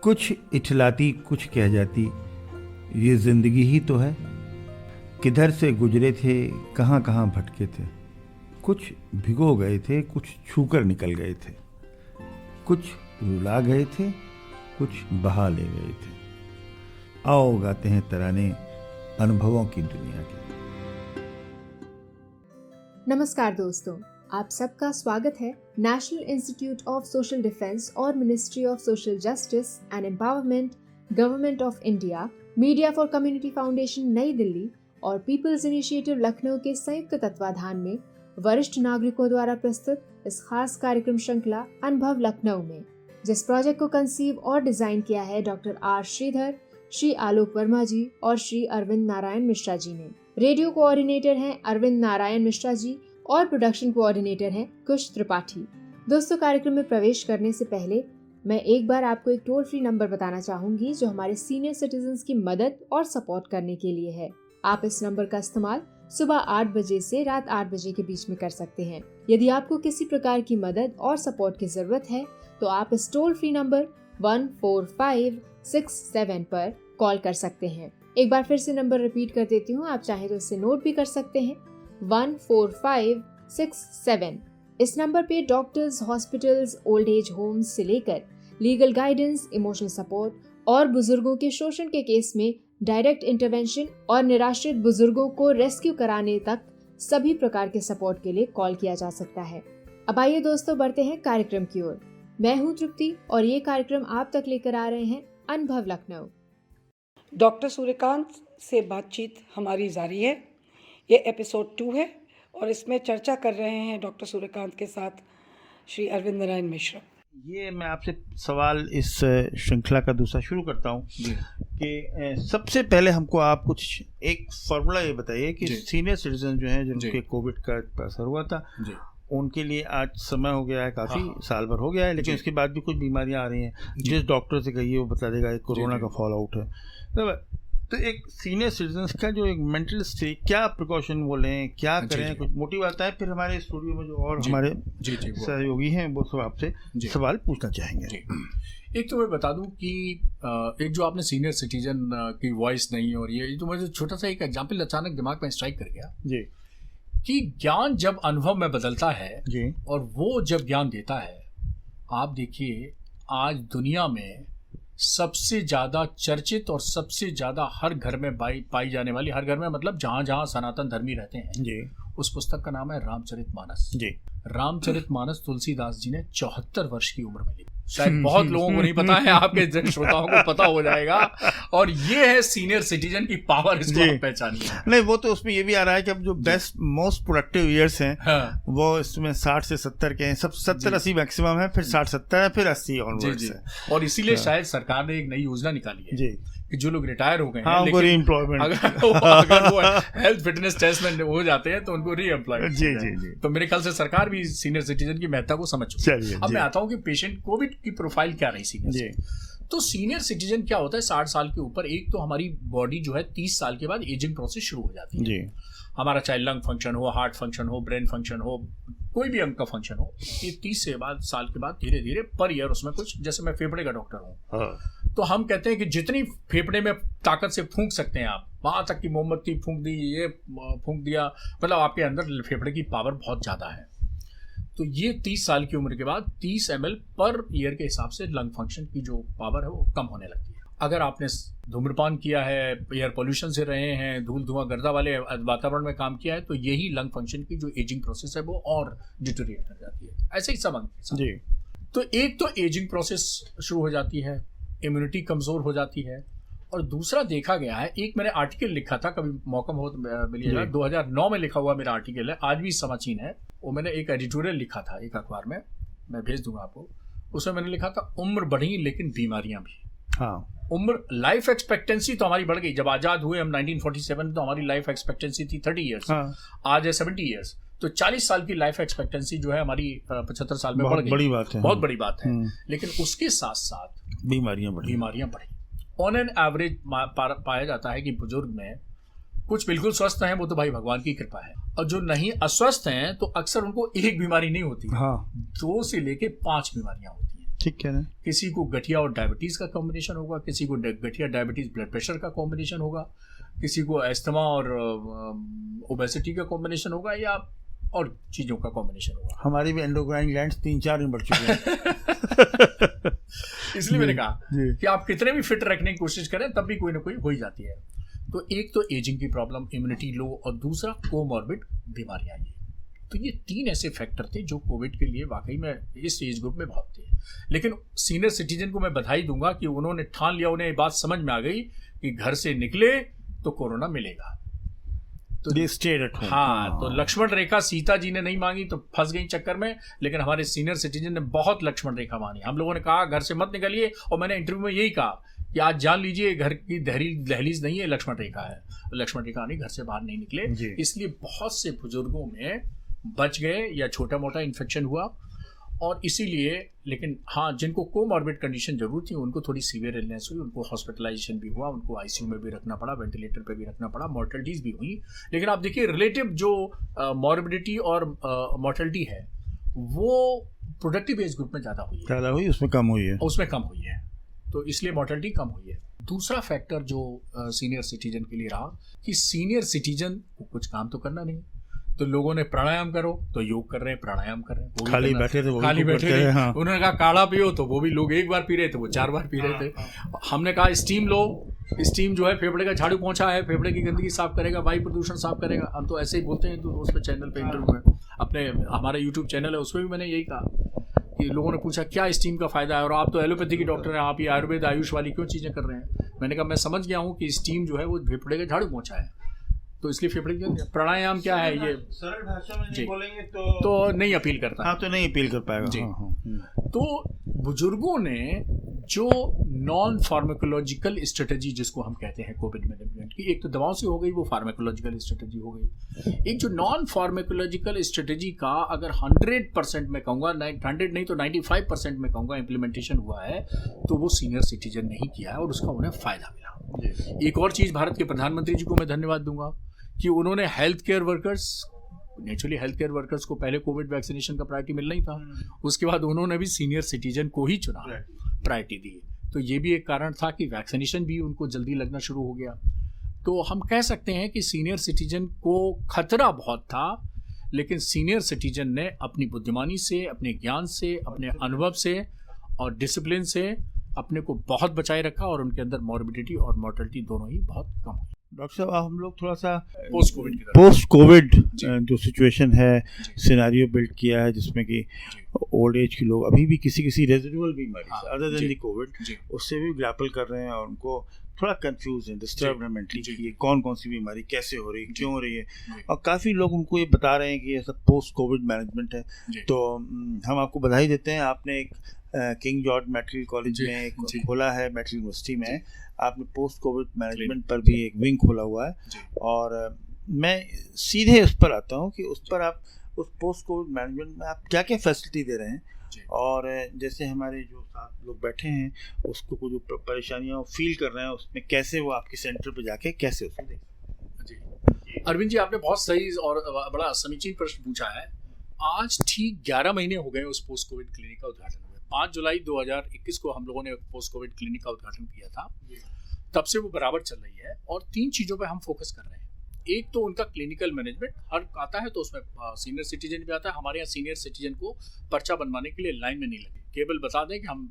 कुछ इठलाती कुछ कह जाती, ये जिंदगी ही तो है। किधर से गुजरे थे, कहाँ कहाँ भटके थे। कुछ भिगो गए थे, कुछ छूकर निकल गए थे। कुछ रुला गए थे, कुछ बहा ले गए थे। आओ गाते हैं तराने अनुभवों की दुनिया के। नमस्कार दोस्तों, आप सबका स्वागत है national institute of social defence और ministry of social justice and empowerment, government of India, media for community foundation New Delhi और पीपल्स इनिशिएटिव लखनऊ के संयुक्त तत्वाधान में वरिष्ठ नागरिकों द्वारा प्रस्तुत इस खास कार्यक्रम श्रृंखला अनुभव लखनऊ में, जिस प्रोजेक्ट को कंसीव और डिजाइन किया है डॉक्टर आर श्रीधर, श्री आलोक वर्मा जी और श्री अरविंद नारायण मिश्रा जी ने। रेडियो कोऑर्डिनेटर हैं अरविंद नारायण मिश्रा जी और प्रोडक्शन कोऑर्डिनेटर हैं कुश त्रिपाठी। दोस्तों, कार्यक्रम में प्रवेश करने से पहले मैं एक बार आपको एक टोल फ्री नंबर बताना चाहूंगी जो हमारे सीनियर सिटीजन्स की मदद और सपोर्ट करने के लिए है। आप इस नंबर का इस्तेमाल सुबह 8 बजे से रात 8 बजे के बीच में कर सकते हैं। यदि आपको किसी प्रकार की मदद और सपोर्ट की जरूरत है तो आप इस टोल फ्री नंबर 14567 पर कॉल कर सकते हैं। एक बार फिर से नंबर रिपीट कर देती हूँ, आप चाहें तो इसे नोट भी कर सकते हैं। 14567। इस नंबर पे doctors, hospitals, old age homes से लेकर लीगल गाइडेंस, इमोशनल सपोर्ट और बुजुर्गों के शोषण के केस में डायरेक्ट इंटरवेंशन और निराश्रित बुजुर्गों को रेस्क्यू कराने तक सभी प्रकार के सपोर्ट के लिए कॉल किया जा सकता है। अब आइए दोस्तों, बढ़ते हैं कार्यक्रम की ओर। मैं हूँ तृप्ति और ये कार्यक्रम आप तक लेकर आ रहे हैं अनुभव लखनऊ। डॉक्टर सूर्यकांत से बातचीत हमारी जारी है। ये एपिसोड 2 है और इसमें चर्चा कर रहे हैं डॉक्टर सूर्यकांत के साथ श्री अरविंद नारायण मिश्रा। ये मैं आपसे सवाल इस श्रृंखला का दूसरा शुरू करता हूँ कि सबसे पहले हमको आप कुछ एक फॉर्मूला ये बताइए कि सीनियर सिटीजन जो हैं जिनके कोविड का असर हुआ था उनके लिए आज समय हो गया है, काफ़ी साल भर हो गया है, लेकिन उसके बाद भी कुछ बीमारियां आ रही हैं। जिस डॉक्टर से कहिए वो बता देगा कोरोना का फॉल आउट है। तो एक सीनियर सिटीजन का जो एक मेंटल स्टेट, क्या प्रिकॉशन वो लें, क्या करें, कुछ मोटी बात है। फिर हमारे स्टूडियो में जो और हमारे सहयोगी हैं वो सब आपसे सवाल पूछना चाहेंगे। एक तो मैं बता दूं कि एक जो आपने सीनियर सिटीजन की वॉइस नहीं, और ये तो मुझे छोटा सा एक एग्जांपल अचानक दिमाग में स्ट्राइक कर गया जी कि ज्ञान जब अनुभव में बदलता है जी, और वो जब ज्ञान देता है, आप देखिए आज दुनिया में सबसे ज़्यादा चर्चित और सबसे ज़्यादा हर घर में पाई जाने वाली, हर घर में मतलब जहाँ जहाँ सनातन धर्मी रहते हैं जी, उस पुस्तक का नाम है रामचरितमानस जी। रामचरितमानस तुलसीदास जी ने 74 वर्ष की उम्र में लिखी। शायद बहुत लोगों को नहीं पता है, आपके श्रोताओं को पता हो जाएगा। और ये है सीनियर सिटीजन की पावर, इसको आप पहचानिए। नहीं, वो तो उसमें ये भी आ रहा है कि अब जो बेस्ट मोस्ट प्रोडक्टिव ईयर्स हैं वो इसमें 60 से 70 के हैं, सब 70-80 मैक्सिमम है, फिर 60-70 है, फिर 80 ऑनवर्ड्स है। और इसीलिए शायद सरकार ने एक नई योजना निकाली है जी कि जो लोग रिटायर हो गए हैं, उनको री-एम्प्लॉयमेंट, अगर वो हेल्थ फिटनेस टेस्ट में हो जाते हैं तो उनको री-एम्प्लॉयमेंट जी जी जी। तो मेरे ख्याल से सरकार भी सीनियर सिटीजन की महत्ता को समझ चुकी है। अब मैं आता हूँ कि पेशेंट कोविड की प्रोफाइल क्या रही सीनियर। तो सीनियर सिटीजन क्या होता है, 60 साल के ऊपर एक तो हमारी बॉडी जो है 30 साल के बाद एजिंग प्रोसेस शुरू हो जाती है जी। हमारा चाहे लंग फंक्शन हो, हार्ट फंक्शन हो, ब्रेन फंक्शन हो, कोई भी अंग का फंक्शन हो, ये 30 साल के बाद धीरे धीरे पर ईयर उसमें कुछ, जैसे मैं फेफड़े का डॉक्टर हूँ तो हम कहते हैं कि जितनी फेफड़े में ताकत से फूंक सकते हैं आप, वहाँ तक की मोमबत्ती फूंक दी, ये फूंक दिया, मतलब आपके अंदर फेफड़े की पावर बहुत ज़्यादा है। तो ये 30 साल की उम्र के बाद 30 ml पर ईयर के हिसाब से लंग फंक्शन की जो पावर है वो कम होने लगती है। अगर आपने धूम्रपान किया है, एयर पोल्यूशन से रहे हैं, धूल धुआं गर्दा वाले वातावरण में काम किया है, तो यही लंग फंक्शन की जो एजिंग प्रोसेस है वो और डिटोरिएट कर जाती है। ऐसे ही सब अंग जी। तो एक तो एजिंग प्रोसेस शुरू हो जाती है, इम्यूनिटी कमज़ोर हो जाती है, और दूसरा देखा गया है, एक मैंने आर्टिकल लिखा था, कभी मौका हो मिलिएगा, 2009 में लिखा हुआ मेरा आर्टिकल है, आज भी समाचीन है वो। मैंने एक एडिटोरियल लिखा था एक अखबार में, मैं भेज दूंगा आपको। उसमें मैंने लिखा था उम्र बढ़ी लेकिन बीमारियां भी। हाँ, उम्र, लाइफ एक्सपेक्टेंसी तो हमारी बढ़ गई। जब आज़ाद हुए हम 1947 में, तो हमारी लाइफ एक्सपेक्टेंसी थी 30 ईयर्स, आज है 70 ईयर्स। तो 40 साल की लाइफ एक्सपेक्टेंसी जो है हमारी 75 साल में बढ़ गई। बड़ी बात है, बहुत बड़ी बात है। लेकिन उसके साथ साथ बीमारियां बढ़ी। ऑन एन एवरेज पाया जाता है कि बुजुर्ग में कुछ बिल्कुल स्वस्थ हैं, वो तो भाई भगवान की कृपा है, और जो नहीं अस्वस्थ हैं तो अक्सर उनको एक बीमारी नहीं होती, 2 से लेके 5 बीमारियां होती हैं। ठीक कह रहे हैं। किसी को गठिया और डायबिटीज़ का कॉम्बिनेशन होगा, किसी को गठिया डायबिटीज़ ब्लड प्रेशर का कॉम्बिनेशन होगा, किसी को एस्थमा और ओबेसिटी का कॉम्बिनेशन होगा, या और चीज़ों का कॉम्बिनेशन होगा। हमारी भी एंडोक्राइन ग्लैंड्स 3-4 में बढ़ चुके हैं। इसलिए मैंने कहा कि आप कितने भी फिट रखने की कोशिश करें तब भी कोई ना कोई हो ही जाती है। तो एक तो एजिंग की प्रॉब्लम, इम्यूनिटी लो, और दूसरा कोमॉर्बिड बीमारियां। तो ये 3 ऐसे फैक्टर थे जो कोविड के लिए वाकई में इस एज ग्रुप में बहुत थे। लेकिन सीनियर सिटीजन को मैं बधाई दूंगा कि उन्होंने ठान लिया, उन्हें ये बात समझ में आ गई कि घर से निकले तो कोरोना मिलेगा, तो स्टे एट होम। हाँ, तो लक्ष्मण रेखा सीता जी ने नहीं मांगी तो फंस गई चक्कर में, लेकिन हमारे सीनियर सिटीजन ने बहुत लक्ष्मण रेखा मानी। हम लोगों ने कहा घर से मत निकलिए, और मैंने इंटरव्यू में यही कहा कि आज जान लीजिए घर की दहलीज नहीं है, लक्ष्मण रेखा है। लक्ष्मण रेखा नहीं, घर से बाहर नहीं निकले। इसलिए बहुत से बुजुर्गों में बच गए या छोटा मोटा इन्फेक्शन हुआ, और इसीलिए, लेकिन हाँ, जिनको कोमॉर्बिड कंडीशन जरूर थी उनको थोड़ी सीवियर इलनेस हुई, उनको हॉस्पिटलाइजेशन भी हुआ, उनको आईसीयू में भी रखना पड़ा, वेंटिलेटर पे भी रखना पड़ा, मॉर्टेलिटीज भी हुई। लेकिन आप देखिए रिलेटिव जो मॉर्बिडिटी और मॉर्टेलिटी है वो प्रोडक्टिव एज ग्रुप में ज़्यादा हुई, उसमें कम हुई है। तो इसलिए मॉर्टेलिटी कम हुई है। दूसरा फैक्टर जो सीनियर सिटीजन के लिए रहा कि सीनियर सिटीजन को कुछ काम तो करना नहीं, तो लोगों ने प्राणायाम करो तो योग कर रहे हैं, प्राणायाम कर रहे हैं, खाली बैठे थे। हाँ। उन्होंने कहा काढ़ा पियो, तो वो भी लोग 1 बार पी रहे थे, वो 4 बार पी रहे थे। हमने कहा स्टीम लो, स्टीम जो है फेफड़े का झाड़ू पोंछा है, फेफड़े की गंदगी साफ करेगा, वायु प्रदूषण साफ करेगा। हम तो ऐसे ही बोलते हैं, तो उस पर चैनल पे इंटरव्यू में, अपने हमारा यूट्यूब चैनल है उसमें भी मैंने यही कहा कि लोगों ने पूछा क्या स्टीम का फायदा है, और आप तो एलोपैथी के डॉक्टर हैं, आप ये आयुर्वेद आयुष वाली क्यों चीज़ें कर रहे हैं। मैंने कहा मैं समझ गया हूँ कि स्टीम जो है वो फेफड़े का झाड़ू पोंछा है, तो इसलिए फेफड़े की प्राणायाम क्या है, ये सरल भाषा में नहीं बोलेंगे तो नहीं अपील करता। हाँ, तो नहीं अपील कर पाएगा जी। तो बुजुर्गों ने जो नॉन फार्माकोलॉजिकल स्ट्रेटजी जिसको हम कहते हैं कोविड मैनेजमेंट की, एक तो दवाओं से हो गई, वो फार्माकोलॉजिकल स्ट्रेटजी हो गई। एक जो नॉन फार्माकोलॉजिकल स्ट्रेटजी का अगर 100% में कहूँगा, 100 नहीं तो 95% में कहूँगा इम्प्लीमेंटेशन हुआ है, तो वो सीनियर सिटीजन नहीं किया है, और उसका उन्हें फायदा मिला। एक और चीज़, भारत के प्रधानमंत्री जी को मैं धन्यवाद दूंगा कि उन्होंने health care workers, naturally health care workers को पहले कोविड वैक्सीनेशन का प्रायोरिटी मिलना ही था, उसके बाद उन्होंने भी सीनियर सिटीजन को ही चुना, प्रायोरिटी दी। तो ये भी एक कारण था कि वैक्सीनेशन भी उनको जल्दी लगना शुरू हो गया। तो हम कह सकते हैं कि सीनियर सिटीजन को खतरा बहुत था, लेकिन सीनियर सिटीजन ने अपनी बुद्धिमानी से, अपने ज्ञान से, अपने अनुभव से और डिसिप्लिन से अपने को बहुत बचाए रखा, और उनके अंदर मॉर्बिडिटी और मॉर्टेलिटी दोनों ही बहुत कम हुई। डॉक्टर साहब, हम लोग थोड़ा सा पोस्ट कोविड जो सिचुएशन है, सिनेरियो बिल्ड किया है, जिसमें कि ओल्ड एज के लोग अभी भी किसी रेजिडुअल बीमारी अदर देन दी कोविड उससे भी ग्रैपल कर रहे हैं, और उनको थोड़ा कंफ्यूज है, डिस्टर्ब है मेंटली कि ये कौन सी बीमारी कैसे हो रही है, क्यों हो रही है, और काफ़ी लोग उनको ये बता रहे हैं कि ये सब पोस्ट कोविड मैनेजमेंट है। तो हम आपको बधाई देते हैं, आपने एक किंग जॉर्ज मेडिकल कॉलेज में खोला है, मेडिकल यूनिवर्सिटी में आपने पोस्ट कोविड मैनेजमेंट पर भी एक विंग खोला हुआ है, और मैं सीधे उस पर आता हूँ कि उस पर आप उस पोस्ट कोविड मैनेजमेंट में आप क्या क्या फैसिलिटी दे रहे हैं, और जैसे हमारे जो साथ लोग बैठे हैं उसको कुछ जो परेशानियाँ फील कर रहे हैं, उसमें कैसे वो आपके सेंटर पे जाके कैसे उसको देखें। जी अरविंद जी, आपने बहुत सही और बड़ा समीचीन प्रश्न पूछा है। आज ठीक 11 महीने हो गए उस पोस्ट कोविड क्लिनिक का उद्घाटन हुए। 5 जुलाई 2021 को हम लोगों ने पोस्ट कोविड क्लिनिक का उद्घाटन किया था। तब से वो बराबर चल रही है, और 3 चीज़ों पे हम फोकस कर रहे हैं। एक तो उनका क्लिनिकल मैनेजमेंट, हर आता है तो उसमें सीनियर सिटीजन भी आता है। हमारे यहाँ सीनियर सिटीजन को पर्चा बनवाने के लिए लाइन में नहीं लगे, केवल बता दें कि हम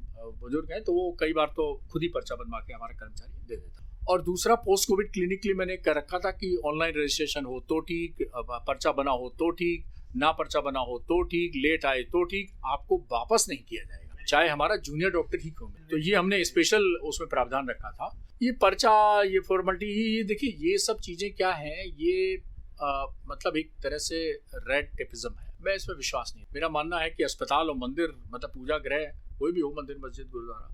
बुजुर्ग हैं, तो वो कई बार तो खुद ही पर्चा बनवा के हमारा कर्मचारी दे देता। और दूसरा, पोस्ट कोविड क्लिनिक के लिए मैंने कर रखा था कि ऑनलाइन रजिस्ट्रेशन हो तो ठीक, पर्चा बना हो तो ठीक, ना पर्चा बना हो तो ठीक, लेट आए तो ठीक, आपको वापस नहीं किया जाएगा, चाहे हमारा जूनियर डॉक्टर ही क्यों मिले। तो ये हमने स्पेशल उसमें प्रावधान रखा था। ये पर्चा, ये फॉर्मेलिटी, ये देखिए, ये सब चीज़ें क्या हैं, ये मतलब एक तरह से रेड टेपिज्म है। मैं इसमें विश्वास नहीं। मेरा मानना है कि अस्पताल और मंदिर, मतलब पूजा गृह कोई भी हो, मंदिर मस्जिद गुरुद्वारा,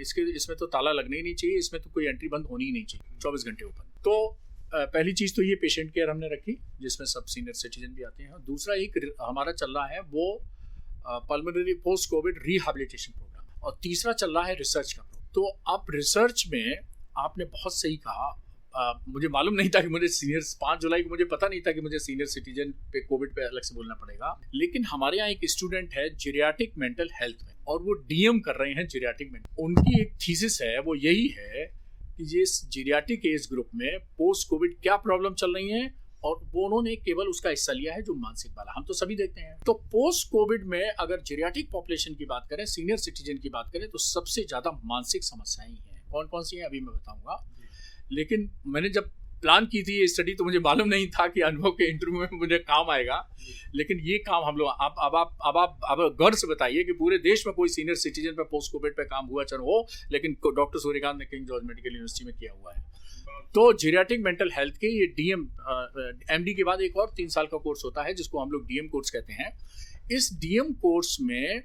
इसमें तो ताला लगना ही नहीं चाहिए, इसमें तो कोई एंट्री बंद होनी ही नहीं चाहिए, 24 घंटे ओपन। तो पहली चीज़ तो ये पेशेंट केयर हमने रखी, जिसमें सब सीनियर सिटीजन भी आते हैं। दूसरा एक हमारा चल रहा है वो pulmonary post COVID rehabilitation programme, और तीसरा चल रहा है रिसर्च का प्रोग्राम। तो अब रिसर्च में आपने बहुत सही कहा, मुझे मालूम नहीं था कि मुझे सीनियर 5 जुलाई को मुझे पता नहीं था कि मुझे सीनियर सिटीजन पे कोविड पे अलग से बोलना पड़ेगा। लेकिन हमारे यहाँ एक स्टूडेंट है जीरियाट्रिक मेंटल हेल्थ में, और वो डीएम कर रहे हैं जीरियाट्रिक मेंटल। उनकी एक थीसिस है, वो यही है कि ये जीरियाट्रिक एज ग्रुप में पोस्ट कोविड क्या प्रॉब्लम चल रही है, और वो उन्होंने केवल उसका हिस्सा लिया है जो मानसिक वाला, हम तो सभी देखते हैं। तो पोस्ट कोविड में अगर जीरियाट्रिक पॉपुलेशन की बात करें, सीनियर सिटीजन की बात करें, तो सबसे ज्यादा मानसिक समस्याएं ही हैं। कौन कौन सी हैं अभी मैं बताऊंगा। लेकिन मैंने जब प्लान की थी ये स्टडी तो मुझे मालूम नहीं था कि अनुभव के इंटरव्यू में मुझे काम आएगा। लेकिन ये काम हम लोग अब गौर से बताइए कि पूरे देश में कोई सीनियर सिटीजन पे पोस्ट कोविड पे काम हुआ चलो हो, लेकिन डॉक्टर सूर्यकांत ने किंग जॉर्ज मेडिकल यूनिवर्सिटी में किया हुआ है। तो जीरियाट्रिक मेंटल हेल्थ के ये डीएम एमडी के बाद एक और 3 साल का कोर्स होता है जिसको हम लोग डीएम कोर्स कहते हैं। इस डीएम कोर्स में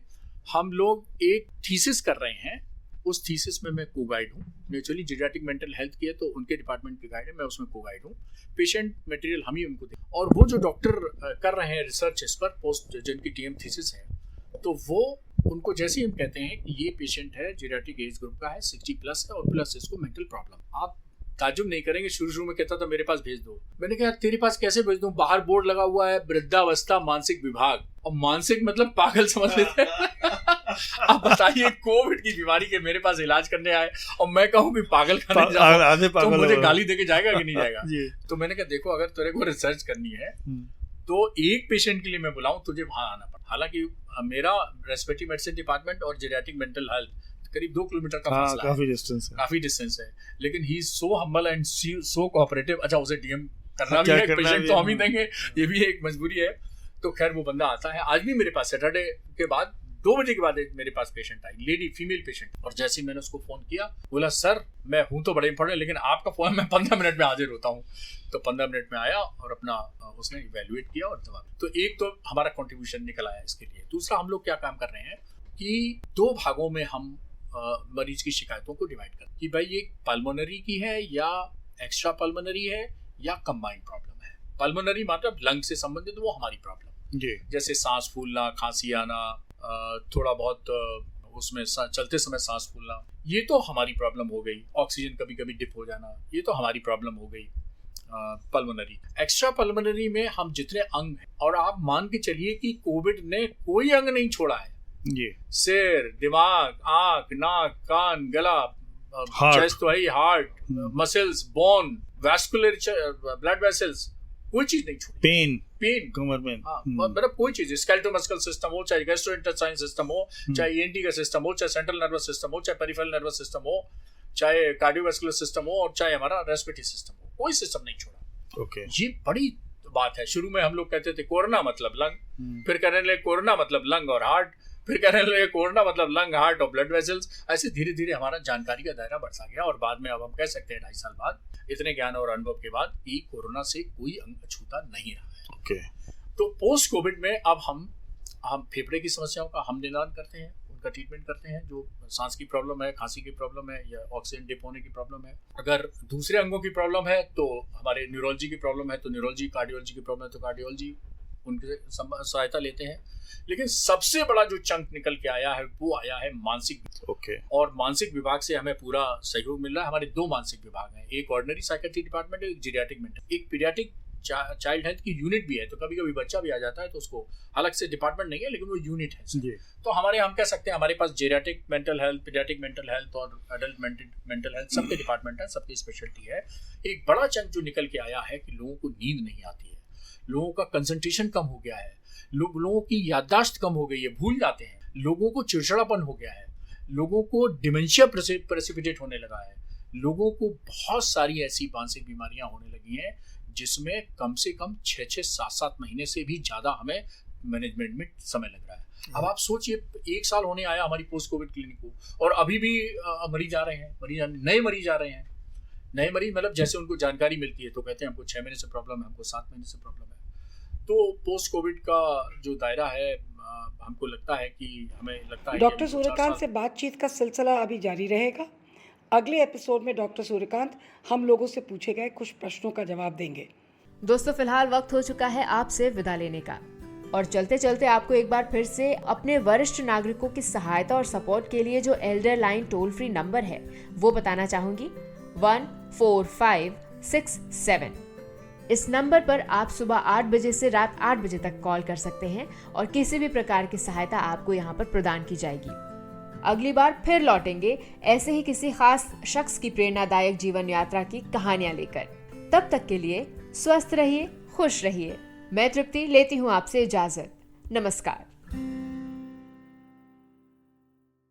हम लोग एक थीसिस कर रहे हैं। उस थीसिस में मैं को गाइड हूँ। नेचुरली जीरियाट्रिक मेंटल हेल्थ की है तो उनके डिपार्टमेंट के गाइड है, मैं उसमें को गाइड हूँ। पेशेंट मटेरियल हम ही उनको दें, और वो जो डॉक्टर कर रहे हैं रिसर्च इस पर पोस्ट जिनकी डीएम थीसिस है, तो वो उनको जैसे ही हम कहते हैं कि ये पेशेंट है जीरियाट्रिक एज ग्रुप का है, 60+ है, और प्लस इसको मेंटल प्रॉब्लम, आप ताजुब नहीं करेंगे। शुरू में कहता था मेरे पास भेज दो। मैंने कहा तेरे पास कैसे भेज दूं, बाहर बोर्ड लगा हुआ है वृद्धावस्था मानसिक विभाग, और मानसिक मतलब पागल समझ लेते हैं। आप बताइए कोविड की बीमारी के मेरे पास इलाज करने आए और मैं कहूँ कि पागल खाने जाओ तो मुझे गाली देके जाएगा कि नहीं जाएगा। तो मैंने कहा देखो अगर तेरे को रिसर्च करनी है तो एक पेशेंट के लिए मैं बुलाऊं तुझे वहां आना पड़ा। हालांकि मेरा रेस्पिरेटरी मेडिसिन डिपार्टमेंट और जीरियाट्रिक मेंटल हेल्थ करीब 2 किलोमीटर का फासला है, काफी डिस्टेंस है। लेकिन he is so humble and so cooperative. अच्छा उसे डीएम करना भी है, पेशेंट तो हम ही देंगे, ये भी एक मजबूरी है। तो खैर वो बंदा आता है। आज भी मेरे पास सैटरडे के बाद 2 बजे के बाद मेरे पास पेशेंट आई, लेडी फीमेल पेशेंट, और जैसे ही मैंने उसको फोन किया बोला सर मैं हूँ तो बड़े इंपॉर्टेंट लेकिन आपका फोन मैं 15 मिनट में हाजिर होता हूँ। तो 15 मिनट में आया और अपना उसने इवेल्युएट किया और दवा। तो एक तो हमारा कंट्रीब्यूशन निकल आया इसके लिए। दूसरा हम लोग क्या काम कर रहे हैं कि 2 भागों में हम मरीज की शिकायतों को डिवाइड कर कि भाई ये पल्मोनरी की है या एक्स्ट्रा पल्मोनरी है या कंबाइंड प्रॉब्लम है। पल्मोनरी मतलब लंग से संबंधित वो हमारी प्रॉब्लम, जैसे सांस फूलना, खांसी आना, थोड़ा बहुत उसमें चलते समय सांस फूलना, ये तो हमारी प्रॉब्लम हो गई। ऑक्सीजन कभी कभी डिप हो जाना, ये तो हमारी प्रॉब्लम हो गई पल्मोनरी। एक्स्ट्रा पल्मोनरी में हम जितने अंग हैं, और आप मान के चलिए कि कोविड ने कोई अंग नहीं छोड़ा है, सिर, दिमाग, आंख, नाक, कान, गला, चेस्ट तो है, heart, muscles, bone, vascular blood vessels, कोई चीज नहीं छोड़ी। पेन कमर में, मतलब कोई चीज, स्केलेटल मस्कुलर सिस्टम हो, चाहे गैस्ट्रोइंटेस्टाइन सिस्टम हो, चाहे ईएनटी का सिस्टम हो, चाहे सेंट्रल नर्वस सिस्टम हो, चाहे पेरिफेरल नर्वस सिस्टम हो, चाहे कार्डियोवैस्कुलर सिस्टम हो, और चाहे हमारा रेस्पिरेटरी सिस्टम हो, कोई सिस्टम नहीं छोड़ा। ये बड़ी बात है। शुरू में हम लोग कहते थे कोरोना मतलब लंग, फिर कहने लगे कोरोना मतलब लंग और हार्ट, फिर कहने लगे कोरोना मतलब लंग, हार्ट और ब्लड वेसल्स। ऐसे धीरे धीरे हमारा जानकारी का दायरा बढ़ता गया, और बाद में अब हम कह सकते हैं 2.5 साल बाद इतने ज्ञान और अनुभव के बाद कि कोरोना से कोई अंग अछूता नहीं रहा है। तो पोस्ट कोविड में अब हम फेफड़े की समस्याओं का हम निदान करते हैं, उनका ट्रीटमेंट करते हैं। जो सांस की प्रॉब्लम है, खांसी की प्रॉब्लम है, या ऑक्सीजन डिप होने की प्रॉब्लम है। अगर दूसरे अंगों की प्रॉब्लम है तो हमारे न्यूरोलॉजी की प्रॉब्लम है तो न्यूरोलॉजी, कार्डियोलॉजी की प्रॉब्लम है तो कार्डियोलॉजी, उनकी सहायता लेते हैं। लेकिन सबसे बड़ा जो चंक निकल के आया है वो आया है मानसिक। और मानसिक विभाग से हमें पूरा सहयोग मिल रहा है। हमारे 2 मानसिक विभाग हैं, एक ऑर्डिनरी साइकियाट्री डिपार्टमेंट है, एक जीरियाट्रिक मेंटल, एक पीडियाट्रिक चाइल्ड हेल्थ की यूनिट भी है। तो कभी कभी बच्चा भी आ जाता है तो उसको अलग से डिपार्टमेंट नहीं है लेकिन वो यूनिट है। तो हमारे हम कह सकते हैं हमारे पास geriatric mental health, pediatric mental health और एडल्ट मेंटल हेल्थ सबके डिपार्टमेंट है, सबकी स्पेशलिटी है। एक बड़ा चंक जो निकल के आया है कि लोगों को नींद नहीं आती है, लोगों का कंसंट्रेशन कम हो गया है, लोगों की याददाश्त कम हो गई है, भूल जाते हैं, लोगों को चिड़चिड़ापन हो गया है, लोगों को डिमेंशिया प्रेसिपिटेट होने लगा है, लोगों को बहुत सारी ऐसी मानसिक बीमारियां होने लगी हैं जिसमें कम से कम 6-6, 7-7 महीने से भी ज्यादा हमें मैनेजमेंट में समय लग रहा है। अब आप सोचिए 1 साल होने आया हमारी पोस्ट कोविड क्लिनिक को, और अभी भी मरीज आ रहे हैं, नए मरीज आ रहे हैं। नए मरीज मतलब जैसे उनको जानकारी मिलती है तो कहते हैं हमको 6 महीने से प्रॉब्लम है, हमको 7 महीने से प्रॉब्लम है। तो पोस्ट कोविड का जो दायरा है हमको लगता है कि हमें लगता है डॉक्टर सूर्यकांत से बातचीत का सिलसिला अभी जारी रहेगा। अगले एपिसोड में डॉक्टर सूर्यकांत हम लोगों से पूछे गए कुछ प्रश्नों का जवाब देंगे। दोस्तों फिलहाल वक्त हो चुका है आपसे विदा लेने का, और चलते चलते आपको एक बार फिर से अपने वरिष्ठ नागरिकों की सहायता और सपोर्ट के लिए जो Elder line toll free number है वो बताना चाहूंगी। 145 667। इस नंबर पर आप सुबह 8 बजे से रात 8 बजे तक कॉल कर सकते हैं और किसी भी प्रकार की सहायता आपको यहाँ पर प्रदान की जाएगी। अगली बार फिर लौटेंगे ऐसे ही किसी खास शख्स की प्रेरणादायक जीवन यात्रा की कहानियां लेकर। तब तक के लिए स्वस्थ रहिए, खुश रहिए। मैं तृप्ति लेती हूँ आपसे इजाजत। नमस्कार।